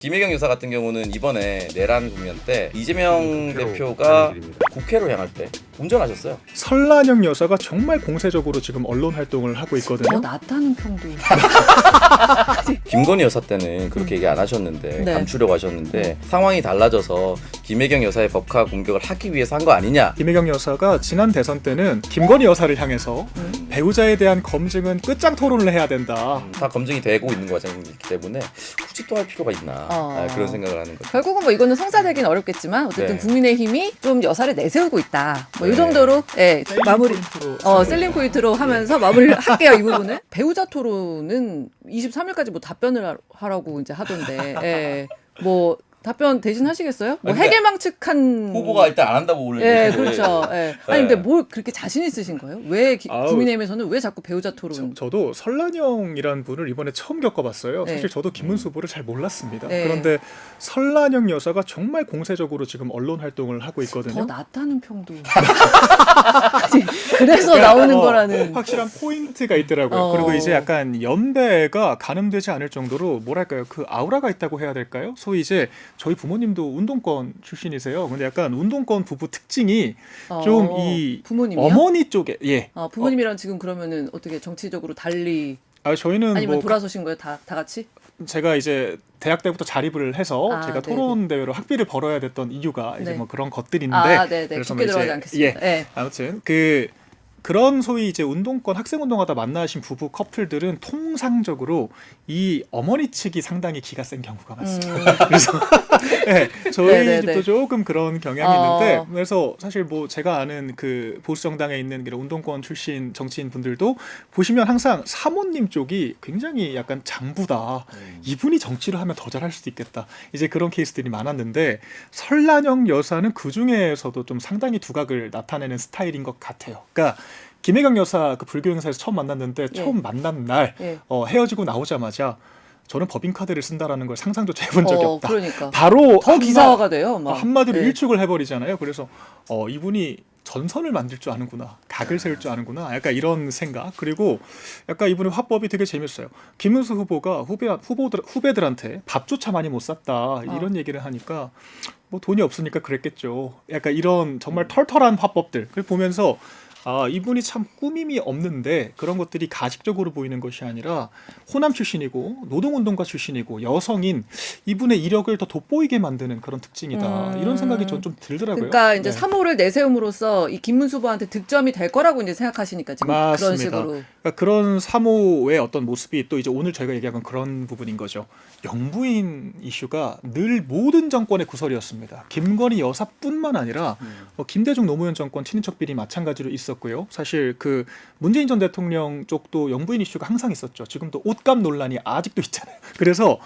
김혜경 여사 같은 경우는 이번에 내란 국면 때 이재명 대표가 국회로 향할 때 운전하셨어요. 설란영 여사가 정말 공세적으로 지금 언론 활동을 하고 있거든요. 낫다는 평도. 김건희 여사 때는 그렇게 얘기 안 하셨는데 네. 감추려고 하셨는데 상황이 달라져서 김혜경 여사의 법화 공격을 하기 위해서 한 거 아니냐. 김혜경 여사가 지난 대선 때는 김건희 여사를 향해서 배우자에 대한 검증은 끝장 토론을 해야 된다. 다 검증이 되고 있는 과정이기 때문에 굳이 또 할 필요가 있나 그런 생각을 하는 거죠. 결국은 뭐 이거는 성사되긴 어렵겠지만 어쨌든 네. 국민의힘이 좀 여사를 내세우고 있다. 뭐 이 네. 정도로 마무리 포인트로 셀링 포인트로 하면서 마무리를 할게요. 이 부분은 배우자 토론은 23일까지 뭐 답변을 하라고 이제 하던데 뭐 답변 대신 하시겠어요? 뭐 그러니까 해결망측한 후보가 일단 안 한다고 올리고 그렇죠. 아니 근데 뭘 그렇게 자신 있으신 거예요? 왜 국민의힘에서는 왜 자꾸 배우자 토론? 저도 설란영이라는 분을 이번에 처음 겪어봤어요. 네. 사실 저도 김문수 후보를 잘 몰랐습니다. 네. 그런데 설란영 여사가 정말 공세적으로 지금 언론 활동을 하고 있거든요. 더 낫다는 평도. 아니, 그래서 나오는 거라는. 확실한 포인트가 있더라고요. 어. 그리고 이제 약간 연배가 가늠되지 않을 정도로 뭐랄까요, 그 아우라가 있다고 해야 될까요? 소위 이제 저희 부모님도 운동권 출신이세요. 근데 약간 운동권 부부 특징이 좀 이 부모님이요? 어머니 쪽에 부모님이랑 지금 그러면은 어떻게 정치적으로 달리 저희는 아니면 뭐 돌아서신 거예요? 다 같이? 제가 이제 대학 때부터 자립을 해서 제가 네네. 토론 대회로 학비를 벌어야 됐던 이유가 이제 네. 뭐 그런 것들인데 네네. 그래서 깊게 뭐 들어가지 이제 않겠습니다. 네. 아무튼 그런 소위 이제 운동권 학생 운동하다 만나신 부부 커플들은 통상적으로 이 어머니 측이 상당히 기가 센 경우가 많습니다. 그래서 저희 네네네. 집도 조금 그런 경향이 있는데 그래서 사실 뭐 제가 아는 그 보수 정당에 있는 그런 운동권 출신 정치인 분들도 보시면 항상 사모님 쪽이 굉장히 약간 장부다. 이분이 정치를 하면 더 잘할 수도 있겠다. 이제 그런 케이스들이 많았는데 설란영 여사는 그 중에서도 좀 상당히 두각을 나타내는 스타일인 것 같아요. 그러니까 김혜경 여사 그 불교 행사에서 처음 만났는데 처음 만난 날 헤어지고 나오자마자 저는 법인카드를 쓴다라는 걸 상상조차 해본 적이 없다. 그러니까. 바로 더 기사화가 돼요. 막. 한마디로 일축을 해버리잖아요. 그래서 이분이 전선을 만들 줄 아는구나, 각을 세울 줄 아는구나, 약간 이런 생각. 그리고 약간 이분의 화법이 되게 재밌어요. 김문수 후보가 후배들한테 밥조차 많이 못 샀다 이런 얘기를 하니까 뭐 돈이 없으니까 그랬겠죠. 약간 이런 정말 털털한 화법들. 그걸 보면서 이분이 참 꾸밈이 없는데 그런 것들이 가식적으로 보이는 것이 아니라 호남 출신이고 노동운동가 출신이고 여성인 이분의 이력을 더 돋보이게 만드는 그런 특징이다. 이런 생각이 전 좀 들더라고요. 그러니까 이제 3호를 내세움으로써 이 김문수 후보한테 득점이 될 거라고 이제 생각하시니까 지금 그런 맞습니다. 식으로. 그러니까 그런 3호의 어떤 모습이 또 이제 오늘 저희가 얘기한 그런 부분인 거죠. 영부인 이슈가 늘 모든 정권의 구설이었습니다. 김건희 여사뿐만 아니라 김대중 노무현 정권 친인척 비리 마찬가지로 있었고요. 사실 그 문재인 전 대통령 쪽도 영부인 이슈가 항상 있었죠. 지금도 옷값 논란이 아직도 있잖아요. 그래서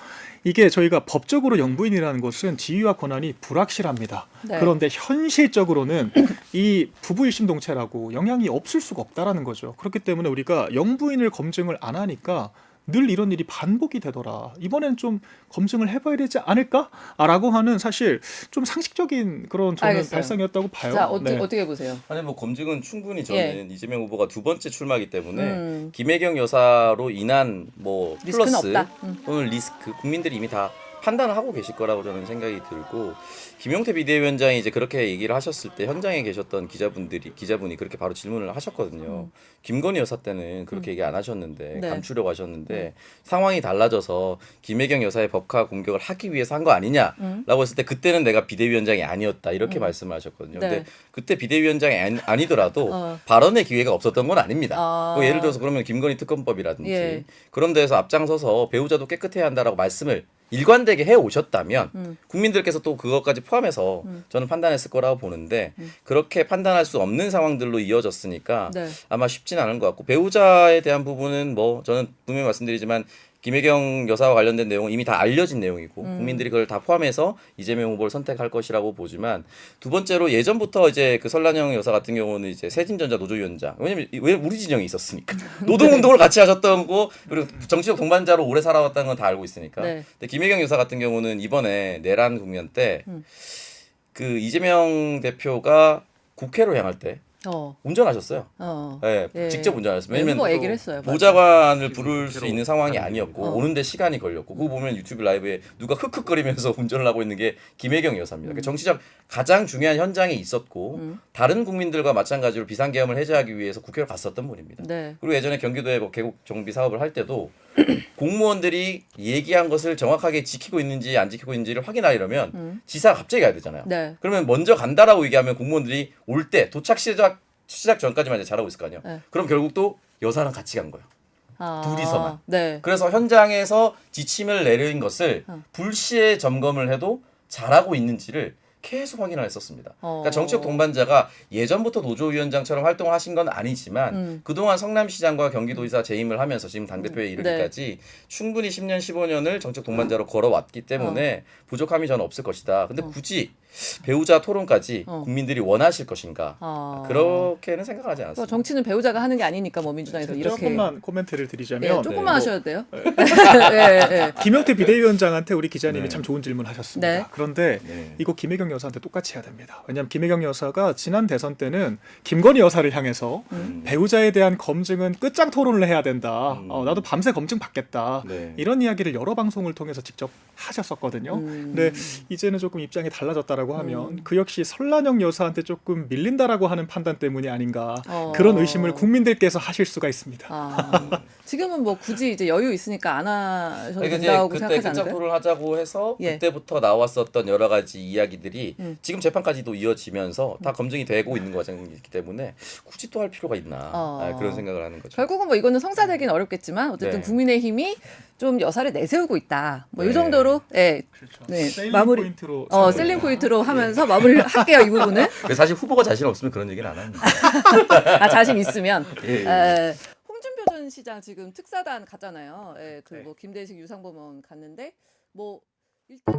이게 저희가 법적으로 영부인이라는 것은 지위와 권한이 불확실합니다. 네. 그런데 현실적으로는 이 부부 일심동체라고 영향이 없을 수가 없다라는 거죠. 그렇기 때문에 우리가 영부인을 검증을 안 하니까 늘 이런 일이 반복이 되더라. 이번엔 좀 검증을 해봐야 되지 않을까라고 하는 사실 좀 상식적인 그런 저는 알겠어요. 발상이었다고 봐요. 자 어떻게 보세요? 아니 뭐 검증은 충분히 저는 이재명 후보가 두 번째 출마이기 때문에 김혜경 여사로 인한 뭐 리스크는 플러스 없다. 또는 리스크 국민들이 이미 다 판단을 하고 계실 거라고 저는 생각이 들고 김용태 비대위원장이 이제 그렇게 얘기를 하셨을 때 현장에 계셨던 기자분이 그렇게 바로 질문을 하셨거든요. 김건희 여사 때는 그렇게 얘기 안 하셨는데 감추려고 하셨는데 상황이 달라져서 김혜경 여사의 법화 공격을 하기 위해서 한 거 아니냐라고 했을 때 그때는 내가 비대위원장이 아니었다 이렇게 말씀을 하셨거든요. 근데 그때 비대위원장이 아니더라도 발언의 기회가 없었던 건 아닙니다. 뭐 예를 들어서 그러면 김건희 특검법이라든지 그런 데서 앞장서서 배우자도 깨끗해야 한다라고 말씀을 일관되게 해오셨다면 국민들께서 또 그것까지 포함해서 저는 판단했을 거라고 보는데 그렇게 판단할 수 없는 상황들로 이어졌으니까 아마 쉽지는 않은 것 같고 배우자에 대한 부분은 뭐 저는 분명히 말씀드리지만 김혜경 여사와 관련된 내용은 이미 다 알려진 내용이고 국민들이 그걸 다 포함해서 이재명 후보를 선택할 것이라고 보지만 두 번째로 예전부터 이제 그 설란영 여사 같은 경우는 이제 새진전자 노조위원장 왜냐면 우리 진영이 있었으니까 노동운동을 같이 하셨던 거 그리고 정치적 동반자로 오래 살아왔다는 건 다 알고 있으니까. 근데 김혜경 여사 같은 경우는 이번에 내란 국면 때 그 이재명 대표가 국회로 향할 때 운전하셨어요. 네, 예. 직접 운전하셨어요. 네, 왜냐면 후보 얘기를 했어요. 보좌관을 부를 수 있는 상황이 하는 아니었고 겁니다. 오는데 시간이 걸렸고 그거 보면 유튜브 라이브에 누가 흑흑거리면서 운전을 하고 있는 게 김혜경 여사입니다. 그러니까 정치적 가장 중요한 현장에 있었고 다른 국민들과 마찬가지로 비상계엄을 해제하기 위해서 국회를 갔었던 분입니다. 네. 그리고 예전에 경기도에 뭐 계곡 정비 사업을 할 때도 공무원들이 얘기한 것을 정확하게 지키고 있는지 안 지키고 있는지를 확인하려면 지사가 갑자기 가야 되잖아요. 네. 그러면 먼저 간다라고 얘기하면 공무원들이 올 때 도착 시작 전까지만 이제 잘하고 있을 거 아니에요. 네. 그럼 결국 또 여사랑 같이 간 거예요. 둘이서만. 네. 그래서 현장에서 지침을 내린 것을 불시에 점검을 해도 잘하고 있는지를 계속 확인을 했었습니다. 그러니까 정치적 동반자가 예전부터 노조위원장처럼 활동을 하신 건 아니지만 그동안 성남시장과 경기도지사 재임을 하면서 지금 당대표에 이르기까지 충분히 10년, 15년을 정치적 동반자로 걸어왔기 때문에 부족함이 저는 없을 것이다. 근데 굳이 배우자 토론까지 국민들이 원하실 것인가 그렇게는 생각하지 그러니까 않았습니다. 정치는 배우자가 하는 게 아니니까 뭐 민주당에서 이렇게 조금만 코멘트를 드리자면 예, 조금만 뭐 하셔도 돼요. 예. 김영태 비대위원장한테 우리 기자님이 네. 참 좋은 질문 하셨습니다. 네. 그런데 네. 이거 김혜경 여사한테 똑같이 해야 됩니다. 왜냐하면 김혜경 여사가 지난 대선 때는 김건희 여사를 향해서 배우자에 대한 검증은 끝장 토론을 해야 된다. 나도 밤새 검증 받겠다. 네. 이런 이야기를 여러 방송을 통해서 직접 하셨었거든요. 근데 이제는 조금 입장이 달라졌다라고 하면 그 역시 설란영 여사한테 조금 밀린다라고 하는 판단 때문이 아닌가 그런 의심을 국민들께서 하실 수가 있습니다. 지금은 뭐 굳이 이제 여유 있으니까 안 하셔도 그러니까 이제 된다고 그때 생각하지 끝장 않을까요? 토론을 하자고 해서 예. 그때부터 나왔었던 여러 가지 이야기들이 지금 재판까지도 이어지면서 다 검증이 되고 있는 과정이기 때문에 굳이 또 할 필요가 있나 그런 생각을 하는 거죠. 결국은 뭐 이거는 성사되긴 어렵겠지만 어쨌든 네. 국민의힘이 좀 여사를 내세우고 있다. 뭐 이 네. 정도로 예. 그렇죠. 네. 셀링 마무리 포인트로 셀링 포인트로 하면서 마무리를 할게요. 이 부분은. 사실 후보가 자신 없으면 그런 얘기는 안 합니다. 자신 있으면. 예. 홍준표 전 시장 지금 특사단 갔잖아요. 그 뭐 김대식 유상범 의원 갔는데 뭐 일단